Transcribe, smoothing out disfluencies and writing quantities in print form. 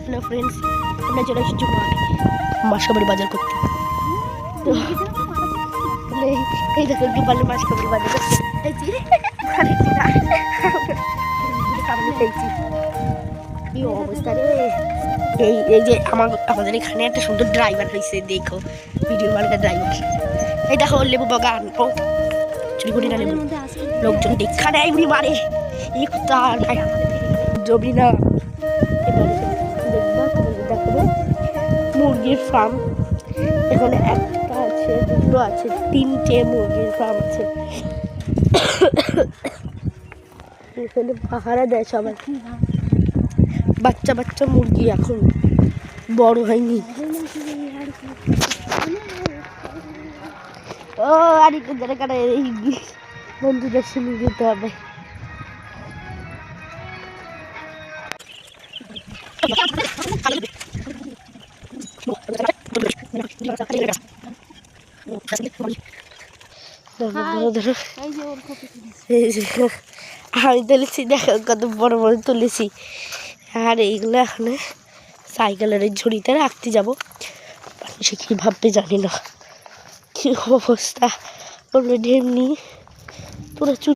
Hello friends, আমরা চলে এসেছি মাসকাবাড়ি বাজার করতে। তো এই দেখো একটু ভালো মাসকাবাড়ি বাজার করতে কি অবস্থা রে। এই যে আমাদের এখানে একটা সুন্দর ড্রাইভার হয়েছে, দেখো ভিডিও বানাতে ড্রাইভার। এই দেখো লেবু বাগান, ও চুরি করি না লেবু, লোকজন দেখা নেয় উনি মারে এই তার ভাই জমি না। মুরগির ফার্ম এখানে একটা আছে, দুটো আছে, তিনটে মুরগির ফার্ম আছে। এখানে পাহারা দেয় সবাই। বাচ্চা বাচ্চা মুরগি এখন বড় হয়নি। ও আর একটু ধরে কাটা এই বন্ধুদের শুনে দিতে হবে। আমি তুলেছি, দেখো কত বড় বড় তুলেছি। আর এইগুলো এখন সাইকেলের ঝুড়িতে রাখতে যাবো। সে কি ভাববে জানি না, কি অবস্থা। অলরেডি এমনি পুরো